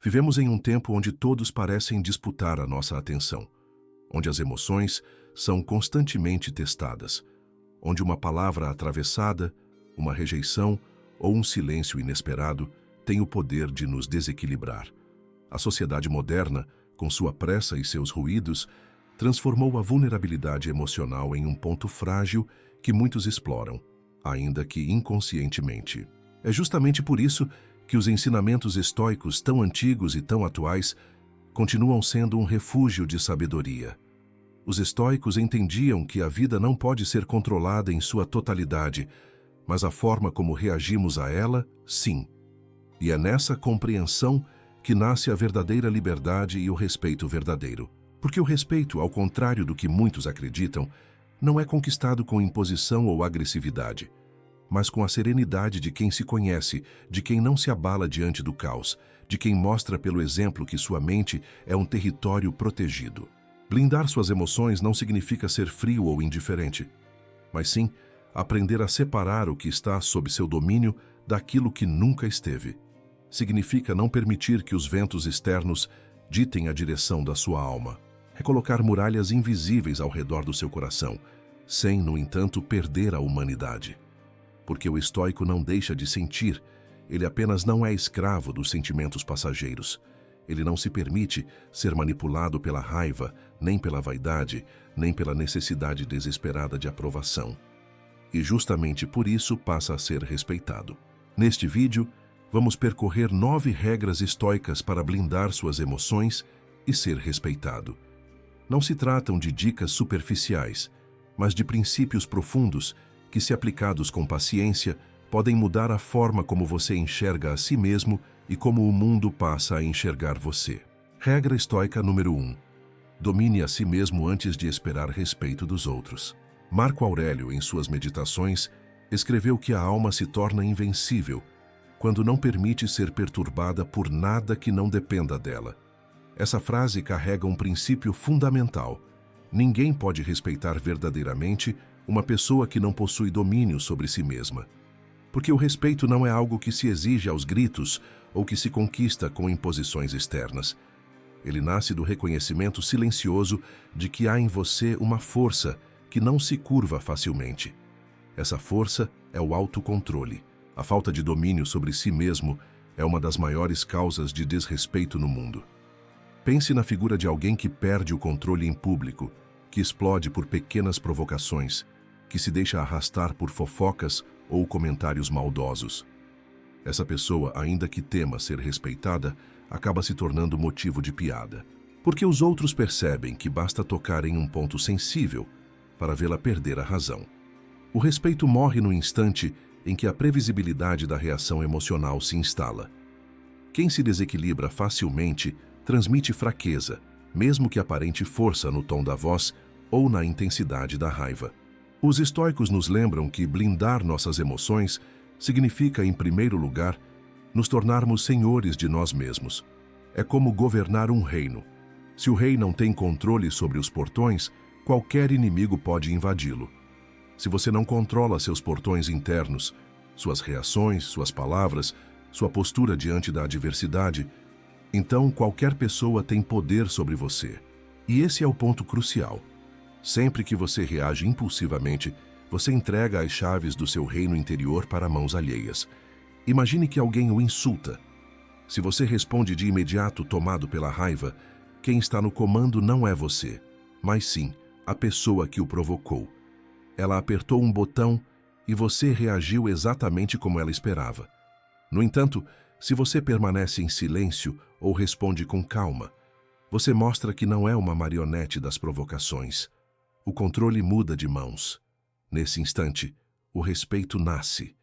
Vivemos em um tempo onde todos parecem disputar a nossa atenção, onde as emoções são constantemente testadas, onde uma palavra atravessada, uma rejeição ou um silêncio inesperado tem o poder de nos desequilibrar. A sociedade moderna, com sua pressa e seus ruídos, transformou a vulnerabilidade emocional em um ponto frágil que muitos exploram, ainda que inconscientemente. É justamente por isso que os ensinamentos estoicos tão antigos e tão atuais continuam sendo um refúgio de sabedoria. Os estoicos entendiam que a vida não pode ser controlada em sua totalidade, mas a forma como reagimos a ela, sim. E é nessa compreensão que nasce a verdadeira liberdade e o respeito verdadeiro. Porque o respeito, ao contrário do que muitos acreditam, não é conquistado com imposição ou agressividade, mas com a serenidade de quem se conhece, de quem não se abala diante do caos, de quem mostra pelo exemplo que sua mente é um território protegido. Blindar suas emoções não significa ser frio ou indiferente, mas sim aprender a separar o que está sob seu domínio daquilo que nunca esteve. Significa não permitir que os ventos externos ditem a direção da sua alma. É colocar muralhas invisíveis ao redor do seu coração, sem, no entanto, perder a humanidade. Porque o estoico não deixa de sentir, ele apenas não é escravo dos sentimentos passageiros. Ele não se permite ser manipulado pela raiva, nem pela vaidade, nem pela necessidade desesperada de aprovação. E justamente por isso passa a ser respeitado. Neste vídeo, vamos percorrer 9 regras estoicas para blindar suas emoções e ser respeitado. Não se tratam de dicas superficiais, mas de princípios profundos que, se aplicados com paciência, podem mudar a forma como você enxerga a si mesmo e como o mundo passa a enxergar você. Regra estoica número 1. Domine a si mesmo antes de esperar respeito dos outros. Marco Aurélio, em suas meditações, escreveu que a alma se torna invencível quando não permite ser perturbada por nada que não dependa dela. Essa frase carrega um princípio fundamental. Ninguém pode respeitar verdadeiramente uma pessoa que não possui domínio sobre si mesma. Porque o respeito não é algo que se exige aos gritos ou que se conquista com imposições externas. Ele nasce do reconhecimento silencioso de que há em você uma força que não se curva facilmente. Essa força é o autocontrole. A falta de domínio sobre si mesmo é uma das maiores causas de desrespeito no mundo. Pense na figura de alguém que perde o controle em público, que explode por pequenas provocações, que se deixa arrastar por fofocas ou comentários maldosos. Essa pessoa, ainda que tema ser respeitada, acaba se tornando motivo de piada. Porque os outros percebem que basta tocar em um ponto sensível para vê-la perder a razão. O respeito morre no instante em que a previsibilidade da reação emocional se instala. Quem se desequilibra facilmente transmite fraqueza, mesmo que aparente força no tom da voz ou na intensidade da raiva. Os estoicos nos lembram que blindar nossas emoções significa, em primeiro lugar, nos tornarmos senhores de nós mesmos. É como governar um reino. Se o rei não tem controle sobre os portões, qualquer inimigo pode invadi-lo. Se você não controla seus portões internos, suas reações, suas palavras, sua postura diante da adversidade, então qualquer pessoa tem poder sobre você. E esse é o ponto crucial. Sempre que você reage impulsivamente, você entrega as chaves do seu reino interior para mãos alheias. Imagine que alguém o insulta. Se você responde de imediato tomado pela raiva, quem está no comando não é você, mas sim a pessoa que o provocou. Ela apertou um botão e você reagiu exatamente como ela esperava. No entanto, se você permanece em silêncio ou responde com calma, você mostra que não é uma marionete das provocações. O controle muda de mãos. Nesse instante, o respeito nasce.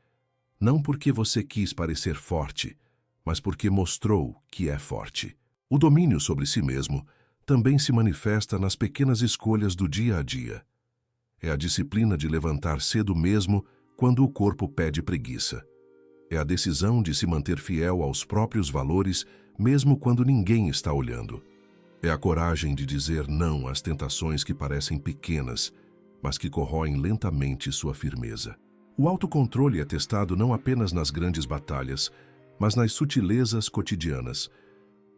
Não porque você quis parecer forte, mas porque mostrou que é forte. O domínio sobre si mesmo também se manifesta nas pequenas escolhas do dia a dia. É a disciplina de levantar cedo mesmo quando o corpo pede preguiça. É a decisão de se manter fiel aos próprios valores mesmo quando ninguém está olhando. É a coragem de dizer não às tentações que parecem pequenas, mas que corroem lentamente sua firmeza. O autocontrole é testado não apenas nas grandes batalhas, mas nas sutilezas cotidianas.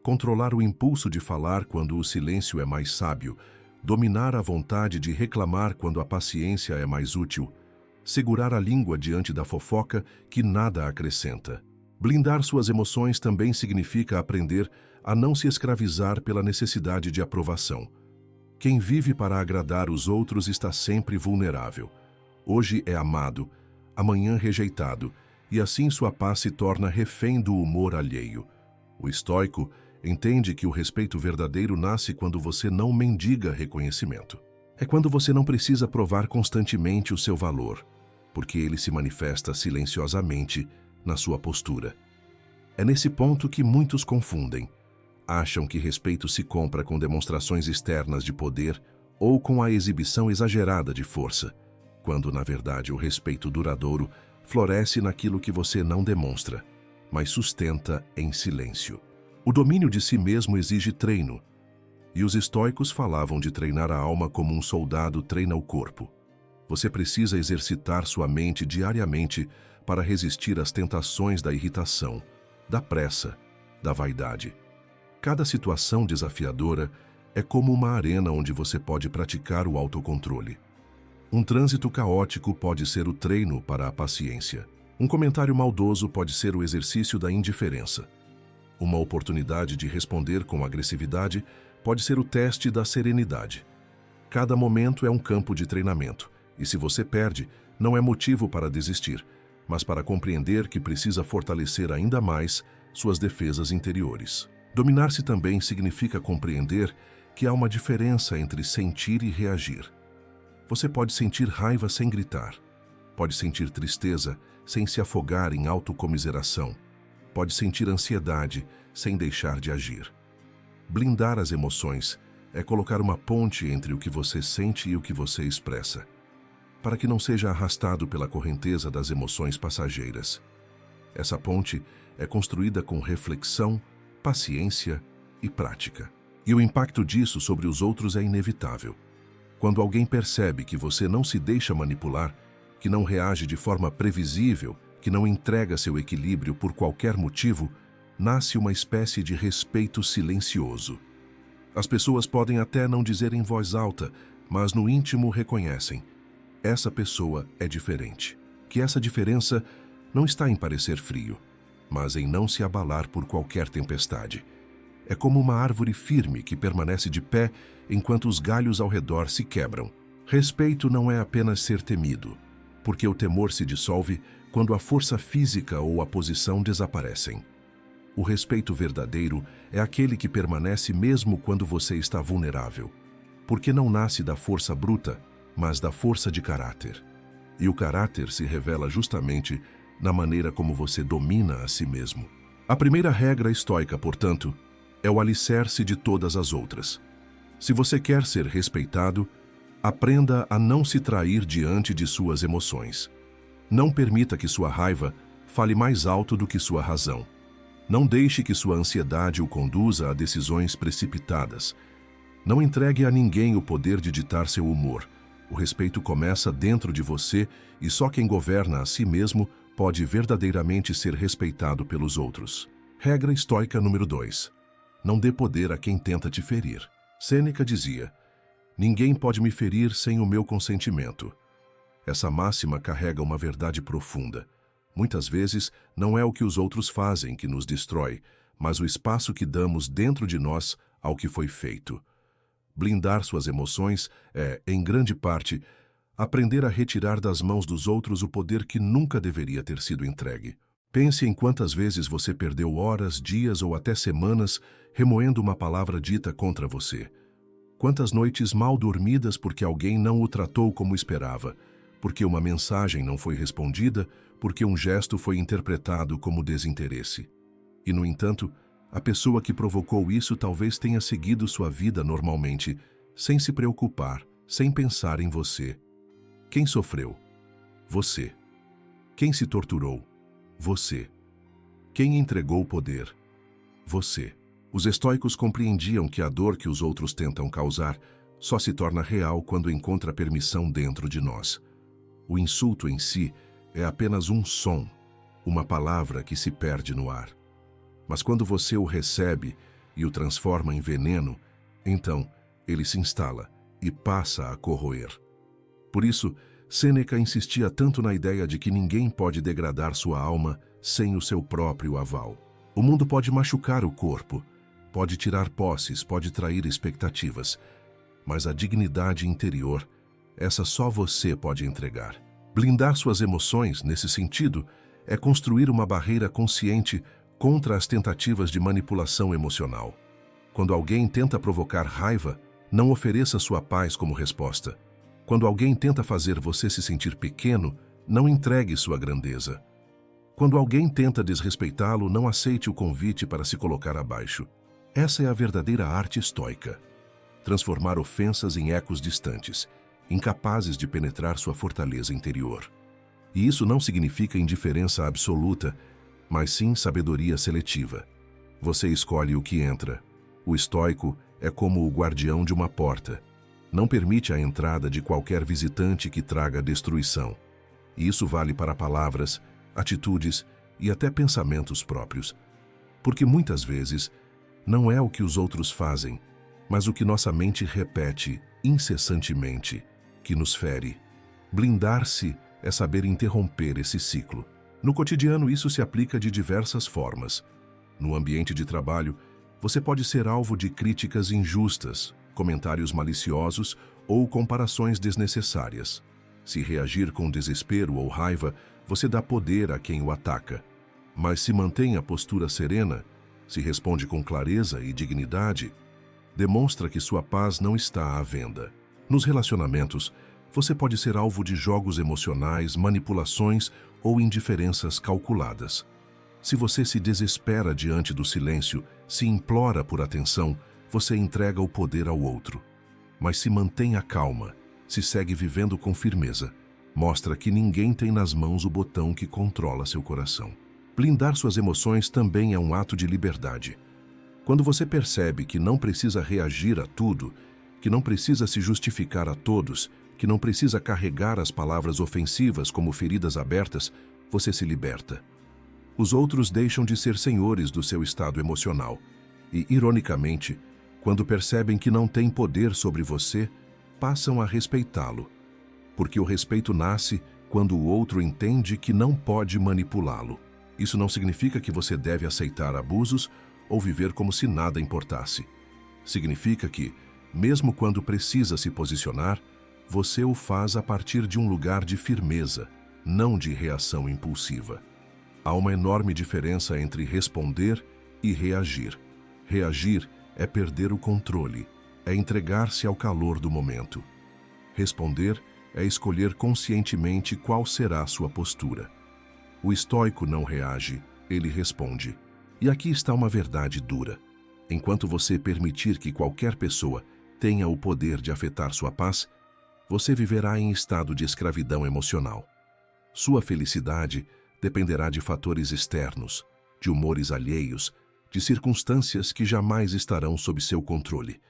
controlar o impulso de falar quando o silêncio é mais sábio, dominar a vontade de reclamar quando a paciência é mais útil, segurar a língua diante da fofoca que nada acrescenta. Blindar suas emoções também significa aprender a não se escravizar pela necessidade de aprovação. Quem vive para agradar os outros está sempre vulnerável. Hoje é amado, amanhã rejeitado, e assim sua paz se torna refém do humor alheio. O estoico entende que o respeito verdadeiro nasce quando você não mendiga reconhecimento. É quando você não precisa provar constantemente o seu valor, porque ele se manifesta silenciosamente na sua postura. É nesse ponto que muitos confundem. Acham que respeito se compra com demonstrações externas de poder ou com a exibição exagerada de força, quando, na verdade, o respeito duradouro floresce naquilo que você não demonstra, mas sustenta em silêncio. O domínio de si mesmo exige treino, e os estoicos falavam de treinar a alma como um soldado treina o corpo. Você precisa exercitar sua mente diariamente para resistir às tentações da irritação, da pressa, da vaidade. Cada situação desafiadora é como uma arena onde você pode praticar o autocontrole. Um trânsito caótico pode ser o treino para a paciência. Um comentário maldoso pode ser o exercício da indiferença. Uma oportunidade de responder com agressividade pode ser o teste da serenidade. Cada momento é um campo de treinamento, e se você perde, não é motivo para desistir, mas para compreender que precisa fortalecer ainda mais suas defesas interiores. Dominar-se também significa compreender que há uma diferença entre sentir e reagir. Você pode sentir raiva sem gritar. Pode sentir tristeza sem se afogar em autocomiseração. Pode sentir ansiedade sem deixar de agir. Blindar as emoções é colocar uma ponte entre o que você sente e o que você expressa, para que não seja arrastado pela correnteza das emoções passageiras. Essa ponte é construída com reflexão, paciência e prática. E o impacto disso sobre os outros é inevitável. Quando alguém percebe que você não se deixa manipular, que não reage de forma previsível, que não entrega seu equilíbrio por qualquer motivo, nasce uma espécie de respeito silencioso. As pessoas podem até não dizer em voz alta, mas no íntimo reconhecem: essa pessoa é diferente. Que essa diferença não está em parecer frio, mas em não se abalar por qualquer tempestade. É como uma árvore firme que permanece de pé enquanto os galhos ao redor se quebram. Respeito não é apenas ser temido, porque o temor se dissolve quando a força física ou a posição desaparecem. O respeito verdadeiro é aquele que permanece mesmo quando você está vulnerável, porque não nasce da força bruta, mas da força de caráter. E o caráter se revela justamente na maneira como você domina a si mesmo. A primeira regra estoica, portanto, é o alicerce de todas as outras. Se você quer ser respeitado, aprenda a não se trair diante de suas emoções. Não permita que sua raiva fale mais alto do que sua razão. Não deixe que sua ansiedade o conduza a decisões precipitadas. Não entregue a ninguém o poder de ditar seu humor. O respeito começa dentro de você e só quem governa a si mesmo pode verdadeiramente ser respeitado pelos outros. Regra estoica número 2. Não dê poder a quem tenta te ferir. Sêneca dizia: ninguém pode me ferir sem o meu consentimento. Essa máxima carrega uma verdade profunda. Muitas vezes, não é o que os outros fazem que nos destrói, mas o espaço que damos dentro de nós ao que foi feito. Blindar suas emoções é, em grande parte, aprender a retirar das mãos dos outros o poder que nunca deveria ter sido entregue. Pense em quantas vezes você perdeu horas, dias ou até semanas remoendo uma palavra dita contra você. Quantas noites mal dormidas porque alguém não o tratou como esperava, porque uma mensagem não foi respondida, porque um gesto foi interpretado como desinteresse. E, no entanto, a pessoa que provocou isso talvez tenha seguido sua vida normalmente, sem se preocupar, sem pensar em você. Quem sofreu? Você. Quem se torturou? Você. Quem entregou o poder? Você. Os estoicos compreendiam que a dor que os outros tentam causar só se torna real quando encontra permissão dentro de nós. O insulto em si é apenas um som, uma palavra que se perde no ar. Mas quando você o recebe, e o transforma em veneno, então ele se instala e passa a corroer. Por isso, Sêneca insistia tanto na ideia de que ninguém pode degradar sua alma sem o seu próprio aval. O mundo pode machucar o corpo, pode tirar posses, pode trair expectativas, mas a dignidade interior, essa só você pode entregar. Blindar suas emoções, nesse sentido, é construir uma barreira consciente contra as tentativas de manipulação emocional. Quando alguém tenta provocar raiva, não ofereça sua paz como resposta. Quando alguém tenta fazer você se sentir pequeno, não entregue sua grandeza. Quando alguém tenta desrespeitá-lo, não aceite o convite para se colocar abaixo. Essa é a verdadeira arte estoica. Transformar ofensas em ecos distantes, incapazes de penetrar sua fortaleza interior. E isso não significa indiferença absoluta, mas sim sabedoria seletiva. Você escolhe o que entra. O estoico é como o guardião de uma porta. Não permite a entrada de qualquer visitante que traga destruição. E isso vale para palavras, atitudes e até pensamentos próprios. Porque muitas vezes, não é o que os outros fazem, mas o que nossa mente repete incessantemente, que nos fere. Blindar-se é saber interromper esse ciclo. No cotidiano, isso se aplica de diversas formas. No ambiente de trabalho, você pode ser alvo de críticas injustas, comentários maliciosos ou comparações desnecessárias. Se reagir com desespero ou raiva, você dá poder a quem o ataca. Mas se mantém a postura serena, se responde com clareza e dignidade, demonstra que sua paz não está à venda. Nos relacionamentos, você pode ser alvo de jogos emocionais, manipulações ou indiferenças calculadas. Se você se desespera diante do silêncio, se implora por atenção, você entrega o poder ao outro. Mas se mantém a calma, se segue vivendo com firmeza, mostra que ninguém tem nas mãos o botão que controla seu coração. Blindar suas emoções também é um ato de liberdade. Quando você percebe que não precisa reagir a tudo, que não precisa se justificar a todos, que não precisa carregar as palavras ofensivas como feridas abertas, você se liberta. Os outros deixam de ser senhores do seu estado emocional e, ironicamente, quando percebem que não têm poder sobre você, passam a respeitá-lo. Porque o respeito nasce quando o outro entende que não pode manipulá-lo. Isso não significa que você deve aceitar abusos ou viver como se nada importasse. Significa que, mesmo quando precisa se posicionar, você o faz a partir de um lugar de firmeza, não de reação impulsiva. Há uma enorme diferença entre responder e reagir. Reagir é perder o controle, é entregar-se ao calor do momento. Responder é escolher conscientemente qual será sua postura. O estoico não reage, ele responde. E aqui está uma verdade dura. Enquanto você permitir que qualquer pessoa tenha o poder de afetar sua paz, você viverá em estado de escravidão emocional. Sua felicidade dependerá de fatores externos, de humores alheios, de circunstâncias que jamais estarão sob seu controle.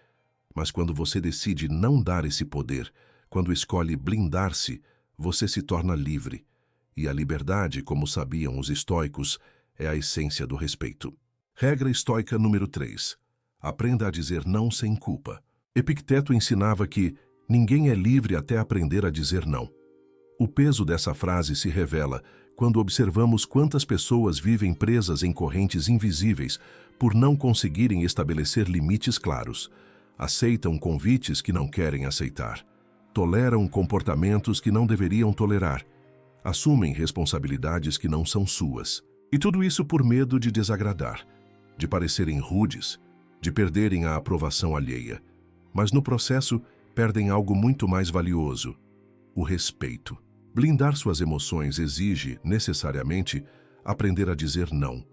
Mas quando você decide não dar esse poder, quando escolhe blindar-se, você se torna livre. E a liberdade, como sabiam os estoicos, é a essência do respeito. Regra estoica número 3. Aprenda a dizer não sem culpa. Epicteto ensinava que ninguém é livre até aprender a dizer não. O peso dessa frase se revela quando observamos quantas pessoas vivem presas em correntes invisíveis por não conseguirem estabelecer limites claros. Aceitam convites que não querem aceitar. Toleram comportamentos que não deveriam tolerar. Assumem responsabilidades que não são suas. E tudo isso por medo de desagradar, de parecerem rudes, de perderem a aprovação alheia. Mas no processo, perdem algo muito mais valioso: o respeito. Blindar suas emoções exige, necessariamente, aprender a dizer não.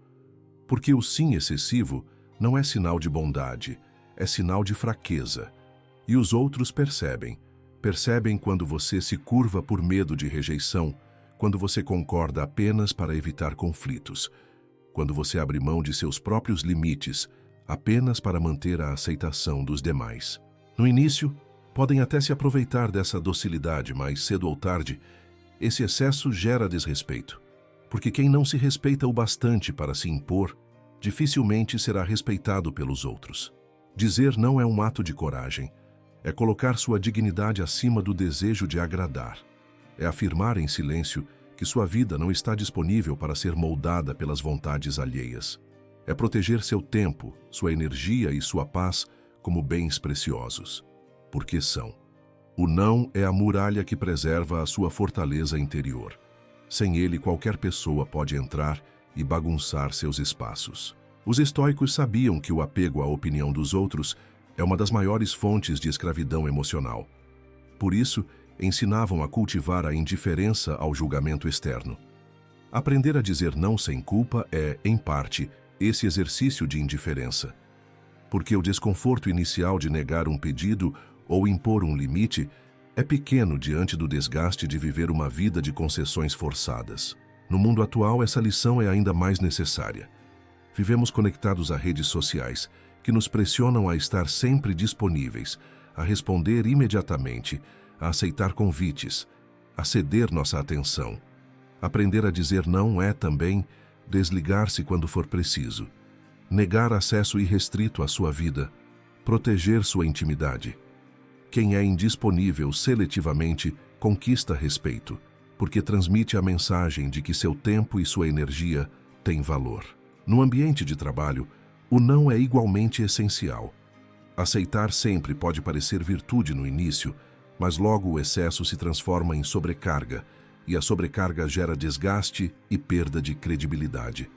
Porque o sim excessivo não é sinal de bondade, é sinal de fraqueza. E os outros percebem. Percebem quando você se curva por medo de rejeição, quando você concorda apenas para evitar conflitos, quando você abre mão de seus próprios limites apenas para manter a aceitação dos demais. No início, podem até se aproveitar dessa docilidade, mas cedo ou tarde, esse excesso gera desrespeito. Porque quem não se respeita o bastante para se impor, dificilmente será respeitado pelos outros. Dizer não é um ato de coragem. É colocar sua dignidade acima do desejo de agradar. É afirmar em silêncio que sua vida não está disponível para ser moldada pelas vontades alheias. É proteger seu tempo, sua energia e sua paz como bens preciosos. Porque são. O não é a muralha que preserva a sua fortaleza interior. Sem ele, qualquer pessoa pode entrar e bagunçar seus espaços. Os estoicos sabiam que o apego à opinião dos outros é uma das maiores fontes de escravidão emocional. Por isso, ensinavam a cultivar a indiferença ao julgamento externo. Aprender a dizer não sem culpa é, em parte, esse exercício de indiferença. Porque o desconforto inicial de negar um pedido ou impor um limite é pequeno diante do desgaste de viver uma vida de concessões forçadas. No mundo atual, essa lição é ainda mais necessária. Vivemos conectados a redes sociais, que nos pressionam a estar sempre disponíveis, a responder imediatamente, a aceitar convites, a ceder nossa atenção. Aprender a dizer não é também desligar-se quando for preciso, negar acesso irrestrito à sua vida, proteger sua intimidade. Quem é indisponível seletivamente conquista respeito, porque transmite a mensagem de que seu tempo e sua energia têm valor. No ambiente de trabalho, o não é igualmente essencial. Aceitar sempre pode parecer virtude no início, mas logo o excesso se transforma em sobrecarga, e a sobrecarga gera desgaste e perda de credibilidade.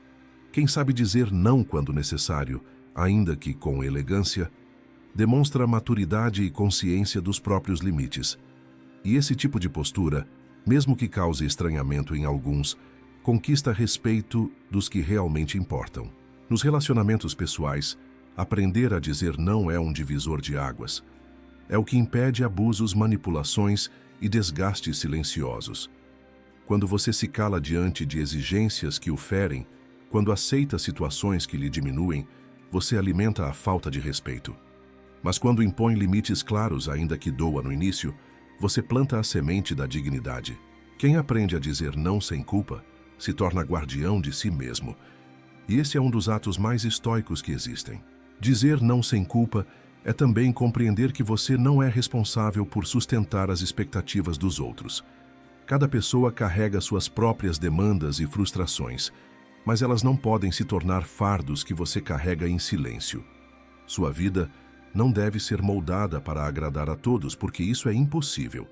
Quem sabe dizer não quando necessário, ainda que com elegância, demonstra maturidade e consciência dos próprios limites. E esse tipo de postura, mesmo que cause estranhamento em alguns, conquista respeito dos que realmente importam. Nos relacionamentos pessoais, aprender a dizer não é um divisor de águas. É o que impede abusos, manipulações e desgastes silenciosos. Quando você se cala diante de exigências que o ferem, quando aceita situações que lhe diminuem, você alimenta a falta de respeito. Mas quando impõe limites claros, ainda que doa no início, você planta a semente da dignidade. Quem aprende a dizer não sem culpa se torna guardião de si mesmo. E esse é um dos atos mais estoicos que existem. Dizer não sem culpa é também compreender que você não é responsável por sustentar as expectativas dos outros. Cada pessoa carrega suas próprias demandas e frustrações, mas elas não podem se tornar fardos que você carrega em silêncio. Sua vida não deve ser moldada para agradar a todos, porque isso é impossível.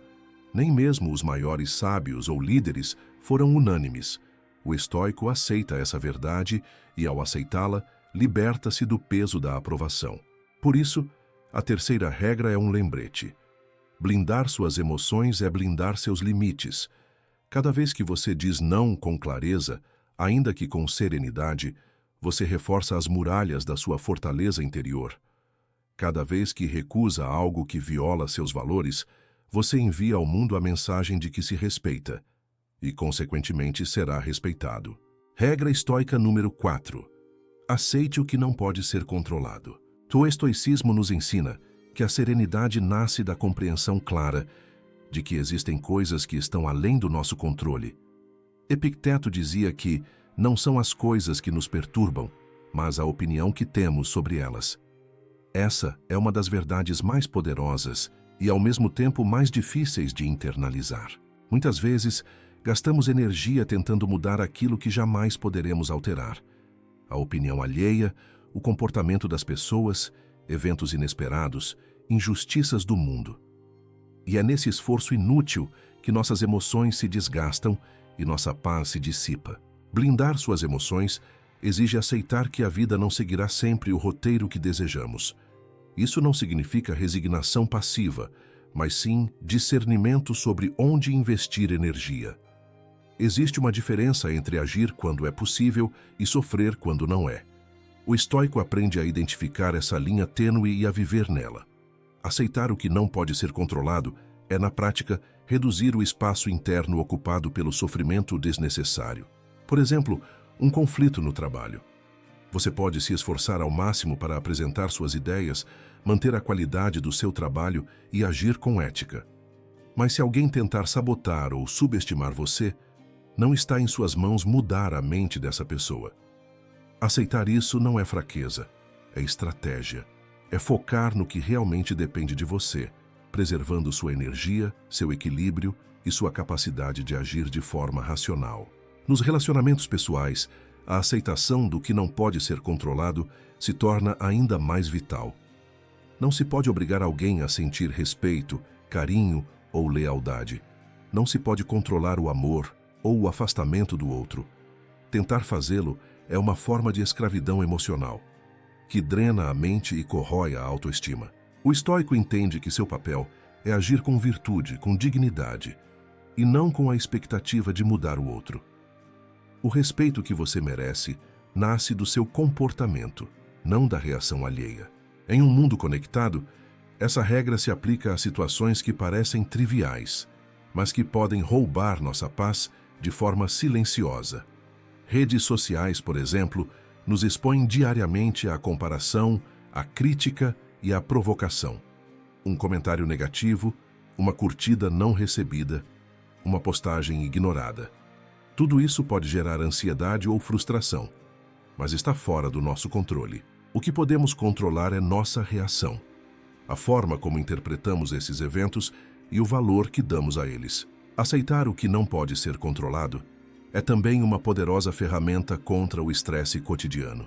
Nem mesmo os maiores sábios ou líderes foram unânimes. O estoico aceita essa verdade e, ao aceitá-la, liberta-se do peso da aprovação. Por isso, a terceira regra é um lembrete. Blindar suas emoções é blindar seus limites. Cada vez que você diz não com clareza, ainda que com serenidade, você reforça as muralhas da sua fortaleza interior. Cada vez que recusa algo que viola seus valores, você envia ao mundo a mensagem de que se respeita e, consequentemente, será respeitado. Regra estoica número 4. Aceite o que não pode ser controlado. O estoicismo nos ensina que a serenidade nasce da compreensão clara de que existem coisas que estão além do nosso controle. Epicteto dizia que não são as coisas que nos perturbam, mas a opinião que temos sobre elas. Essa é uma das verdades mais poderosas e, ao mesmo tempo, mais difíceis de internalizar. Muitas vezes, gastamos energia tentando mudar aquilo que jamais poderemos alterar. A opinião alheia, o comportamento das pessoas, eventos inesperados, injustiças do mundo. E é nesse esforço inútil que nossas emoções se desgastam e nossa paz se dissipa. Blindar suas emoções exige aceitar que a vida não seguirá sempre o roteiro que desejamos. Isso não significa resignação passiva, mas sim discernimento sobre onde investir energia. Existe uma diferença entre agir quando é possível e sofrer quando não é. O estoico aprende a identificar essa linha tênue e a viver nela. Aceitar o que não pode ser controlado é, na prática, reduzir o espaço interno ocupado pelo sofrimento desnecessário. Por exemplo, um conflito no trabalho. Você pode se esforçar ao máximo para apresentar suas ideias, manter a qualidade do seu trabalho e agir com ética. Mas se alguém tentar sabotar ou subestimar você, não está em suas mãos mudar a mente dessa pessoa. Aceitar isso não é fraqueza, é estratégia. É focar no que realmente depende de você, preservando sua energia, seu equilíbrio e sua capacidade de agir de forma racional. Nos relacionamentos pessoais, a aceitação do que não pode ser controlado se torna ainda mais vital. Não se pode obrigar alguém a sentir respeito, carinho ou lealdade. Não se pode controlar o amor ou o afastamento do outro. Tentar fazê-lo é uma forma de escravidão emocional, que drena a mente e corrói a autoestima. O estoico entende que seu papel é agir com virtude, com dignidade, e não com a expectativa de mudar o outro. O respeito que você merece nasce do seu comportamento, não da reação alheia. Em um mundo conectado, essa regra se aplica a situações que parecem triviais, mas que podem roubar nossa paz de forma silenciosa. Redes sociais, por exemplo, nos expõem diariamente à comparação, à crítica e à provocação. Um comentário negativo, uma curtida não recebida, uma postagem ignorada. Tudo isso pode gerar ansiedade ou frustração, mas está fora do nosso controle. O que podemos controlar é nossa reação, a forma como interpretamos esses eventos e o valor que damos a eles. Aceitar o que não pode ser controlado é também uma poderosa ferramenta contra o estresse cotidiano.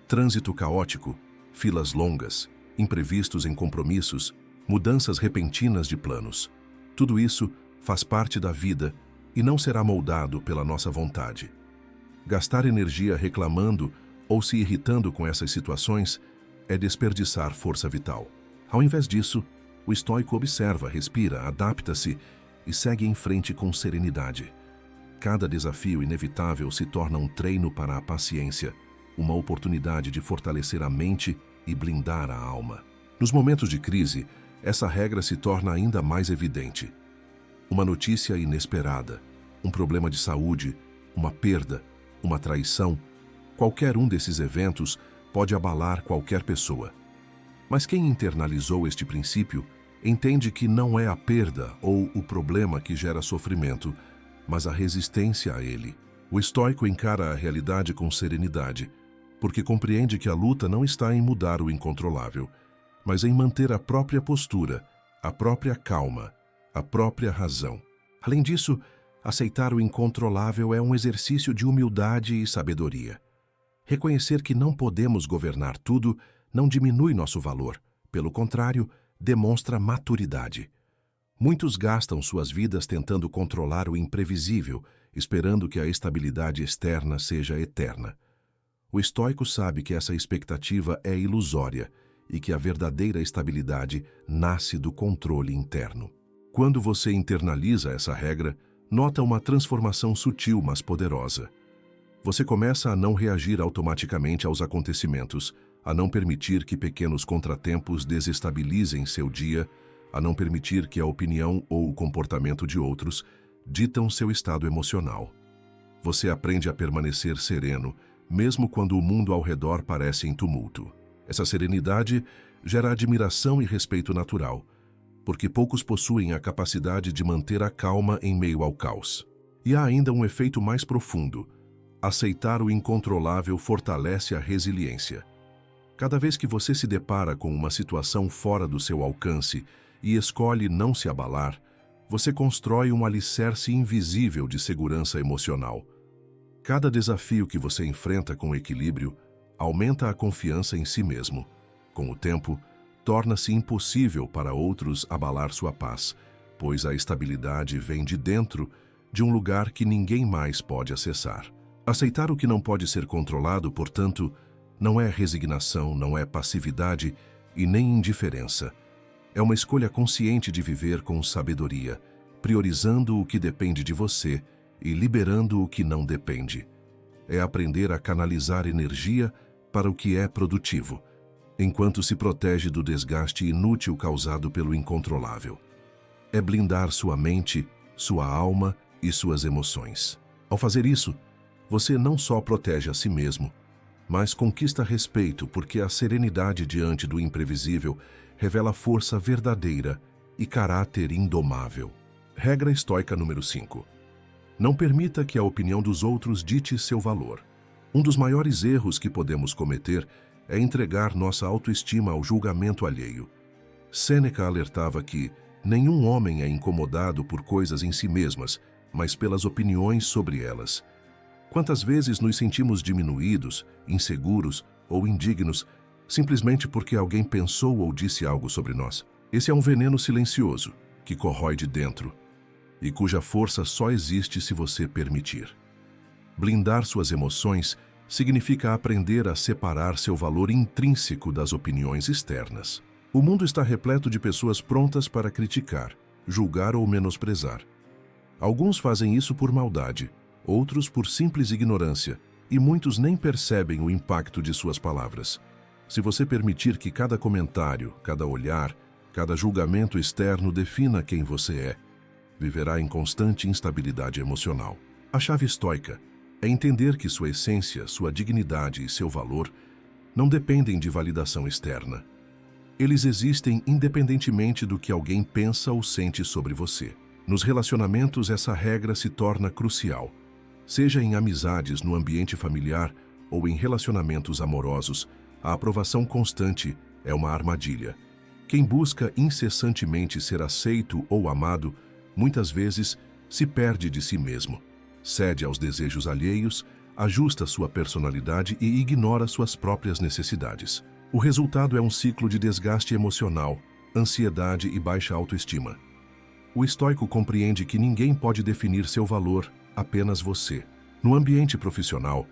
Trânsito caótico, filas longas, imprevistos em compromissos, mudanças repentinas de planos. Tudo isso faz parte da vida e não será moldado pela nossa vontade. Gastar energia reclamando ou se irritando com essas situações é desperdiçar força vital. Ao invés disso, o estoico observa, respira, adapta-se e segue em frente com serenidade. Cada desafio inevitável se torna um treino para a paciência, uma oportunidade de fortalecer a mente e blindar a alma. Nos momentos de crise, essa regra se torna ainda mais evidente. Uma notícia inesperada, um problema de saúde, uma perda, uma traição, qualquer um desses eventos pode abalar qualquer pessoa. Mas quem internalizou este princípio entende que não é a perda ou o problema que gera sofrimento, mas a resistência a ele. O estoico encara a realidade com serenidade, porque compreende que a luta não está em mudar o incontrolável, mas em manter a própria postura, a própria calma, a própria razão. Além disso, aceitar o incontrolável é um exercício de humildade e sabedoria. Reconhecer que não podemos governar tudo não diminui nosso valor, pelo contrário, demonstra maturidade. Muitos gastam suas vidas tentando controlar o imprevisível, esperando que a estabilidade externa seja eterna. O estoico sabe que essa expectativa é ilusória e que a verdadeira estabilidade nasce do controle interno. Quando você internaliza essa regra, nota uma transformação sutil, mas poderosa. Você começa a não reagir automaticamente aos acontecimentos, a não permitir que pequenos contratempos desestabilizem seu dia, a não permitir que a opinião ou o comportamento de outros ditam seu estado emocional. Você aprende a permanecer sereno, mesmo quando o mundo ao redor parece em tumulto. Essa serenidade gera admiração e respeito natural, porque poucos possuem a capacidade de manter a calma em meio ao caos. E há ainda um efeito mais profundo. Aceitar o incontrolável fortalece a resiliência. Cada vez que você se depara com uma situação fora do seu alcance e escolhe não se abalar, você constrói um alicerce invisível de segurança emocional. Cada desafio que você enfrenta com equilíbrio aumenta a confiança em si mesmo. Com o tempo, torna-se impossível para outros abalar sua paz, pois a estabilidade vem de dentro, de um lugar que ninguém mais pode acessar. Aceitar o que não pode ser controlado, portanto, não é resignação, não é passividade e nem indiferença. É uma escolha consciente de viver com sabedoria, priorizando o que depende de você e liberando o que não depende. É aprender a canalizar energia para o que é produtivo, enquanto se protege do desgaste inútil causado pelo incontrolável. É blindar sua mente, sua alma e suas emoções. Ao fazer isso, você não só protege a si mesmo, mas conquista respeito, porque a serenidade diante do imprevisível revela força verdadeira e caráter indomável. Regra estoica número 5. Não permita que a opinião dos outros dite seu valor. Um dos maiores erros que podemos cometer é entregar nossa autoestima ao julgamento alheio. Sêneca alertava que nenhum homem é incomodado por coisas em si mesmas, mas pelas opiniões sobre elas. Quantas vezes nos sentimos diminuídos, inseguros ou indignos simplesmente porque alguém pensou ou disse algo sobre nós? Esse é um veneno silencioso que corrói de dentro e cuja força só existe se você permitir. Blindar suas emoções significa aprender a separar seu valor intrínseco das opiniões externas. O mundo está repleto de pessoas prontas para criticar, julgar ou menosprezar. Alguns fazem isso por maldade, outros por simples ignorância, e muitos nem percebem o impacto de suas palavras. Se você permitir que cada comentário, cada olhar, cada julgamento externo defina quem você é, viverá em constante instabilidade emocional. A chave estoica é entender que sua essência, sua dignidade e seu valor não dependem de validação externa. Eles existem independentemente do que alguém pensa ou sente sobre você. Nos relacionamentos, essa regra se torna crucial. Seja em amizades, no ambiente familiar ou em relacionamentos amorosos, a aprovação constante é uma armadilha. Quem busca incessantemente ser aceito ou amado, muitas vezes se perde de si mesmo. Cede aos desejos alheios, ajusta sua personalidade e ignora suas próprias necessidades. O resultado é um ciclo de desgaste emocional, ansiedade e baixa autoestima. O estoico compreende que ninguém pode definir seu valor, apenas você. No ambiente profissional,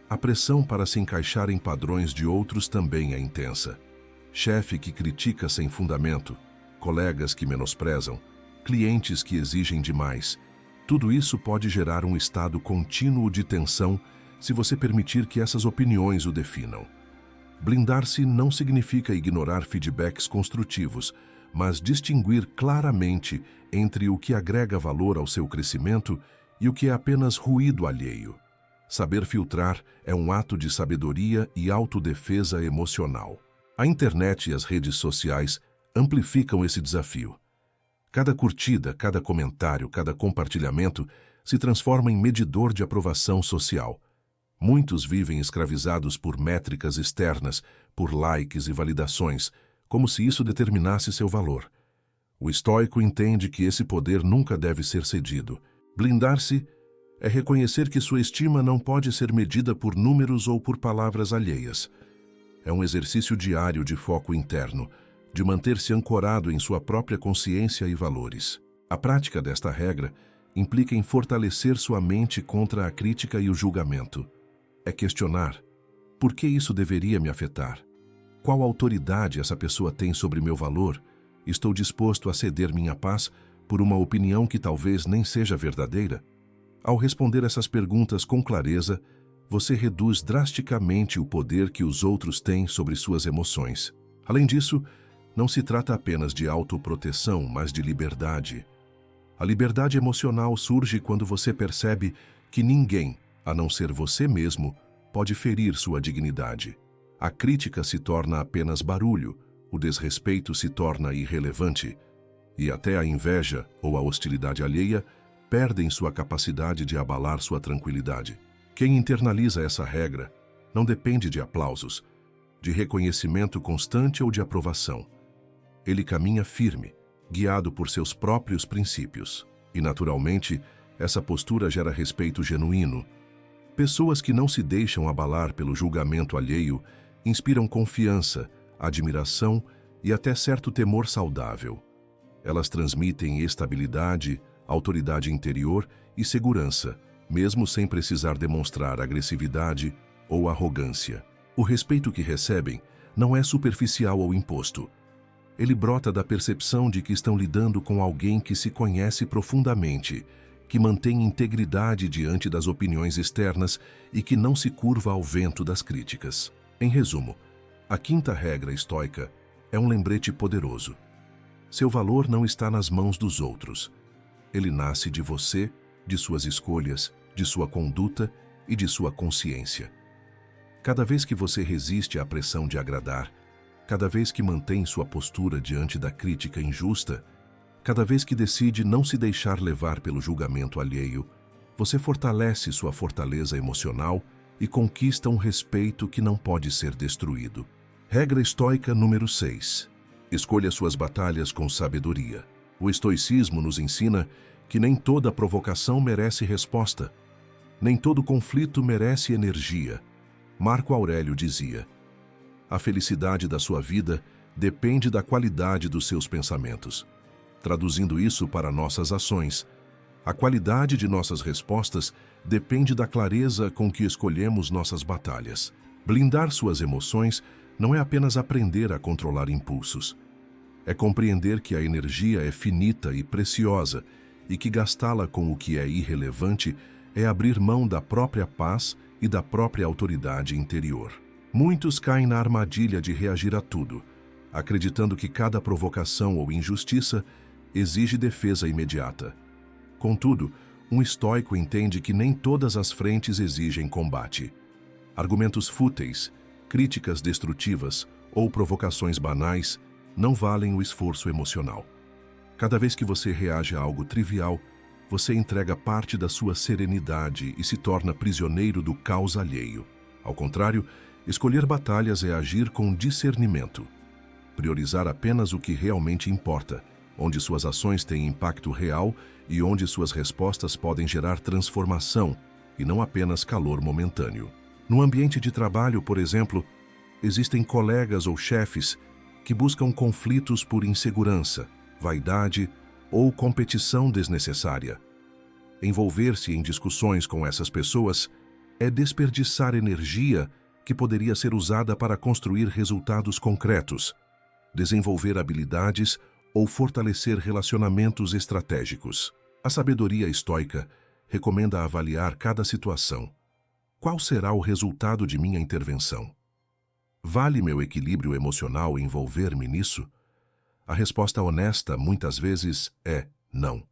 a pressão para se encaixar em padrões de outros também é intensa. Chefe que critica sem fundamento, colegas que menosprezam, clientes que exigem demais. Tudo isso pode gerar um estado contínuo de tensão se você permitir que essas opiniões o definam. Blindar-se não significa ignorar feedbacks construtivos, mas distinguir claramente entre o que agrega valor ao seu crescimento e o que é apenas ruído alheio. Saber filtrar é um ato de sabedoria e autodefesa emocional. A internet e as redes sociais amplificam esse desafio. Cada curtida, cada comentário, cada compartilhamento se transforma em medidor de aprovação social. Muitos vivem escravizados por métricas externas, por likes e validações, como se isso determinasse seu valor. O estoico entende que esse poder nunca deve ser cedido. Blindar-se é reconhecer que sua estima não pode ser medida por números ou por palavras alheias. É um exercício diário de foco interno, de manter-se ancorado em sua própria consciência e valores. A prática desta regra implica em fortalecer sua mente contra a crítica e o julgamento. É questionar: por que isso deveria me afetar? Qual autoridade essa pessoa tem sobre meu valor? Estou disposto a ceder minha paz por uma opinião que talvez nem seja verdadeira? Ao responder essas perguntas com clareza, você reduz drasticamente o poder que os outros têm sobre suas emoções. Além disso, não se trata apenas de autoproteção, mas de liberdade. A liberdade emocional surge quando você percebe que ninguém, a não ser você mesmo, pode ferir sua dignidade. A crítica se torna apenas barulho, o desrespeito se torna irrelevante, e até a inveja ou a hostilidade alheia perdem sua capacidade de abalar sua tranquilidade. Quem internaliza essa regra não depende de aplausos, de reconhecimento constante ou de aprovação. Ele caminha firme, guiado por seus próprios princípios. E, naturalmente, essa postura gera respeito genuíno. Pessoas que não se deixam abalar pelo julgamento alheio inspiram confiança, admiração e até certo temor saudável. Elas transmitem estabilidade, autoridade interior e segurança, mesmo sem precisar demonstrar agressividade ou arrogância. O respeito que recebem não é superficial ou imposto. Ele brota da percepção de que estão lidando com alguém que se conhece profundamente, que mantém integridade diante das opiniões externas e que não se curva ao vento das críticas. Em resumo, a quinta regra estoica é um lembrete poderoso. Seu valor não está nas mãos dos outros. Ele nasce de você, de suas escolhas, de sua conduta e de sua consciência. Cada vez que você resiste à pressão de agradar, cada vez que mantém sua postura diante da crítica injusta, cada vez que decide não se deixar levar pelo julgamento alheio, você fortalece sua fortaleza emocional e conquista um respeito que não pode ser destruído. Regra estoica número 6. Escolha suas batalhas com sabedoria. O estoicismo nos ensina que nem toda provocação merece resposta, nem todo conflito merece energia. Marco Aurélio dizia: a felicidade da sua vida depende da qualidade dos seus pensamentos. Traduzindo isso para nossas ações, a qualidade de nossas respostas depende da clareza com que escolhemos nossas batalhas. Blindar suas emoções não é apenas aprender a controlar impulsos. É compreender que a energia é finita e preciosa e que gastá-la com o que é irrelevante é abrir mão da própria paz e da própria autoridade interior. Muitos caem na armadilha de reagir a tudo, acreditando que cada provocação ou injustiça exige defesa imediata. Contudo, um estoico entende que nem todas as frentes exigem combate. Argumentos fúteis, críticas destrutivas ou provocações banais não valem o esforço emocional. Cada vez que você reage a algo trivial, você entrega parte da sua serenidade e se torna prisioneiro do caos alheio. Ao contrário, escolher batalhas é agir com discernimento. Priorizar apenas o que realmente importa, onde suas ações têm impacto real e onde suas respostas podem gerar transformação e não apenas calor momentâneo. No ambiente de trabalho, por exemplo, existem colegas ou chefes que buscam conflitos por insegurança, vaidade ou competição desnecessária. Envolver-se em discussões com essas pessoas é desperdiçar energia que poderia ser usada para construir resultados concretos, desenvolver habilidades ou fortalecer relacionamentos estratégicos. A sabedoria estoica recomenda avaliar cada situação. Qual será o resultado de minha intervenção? Vale meu equilíbrio emocional envolver-me nisso? A resposta honesta, muitas vezes, é não.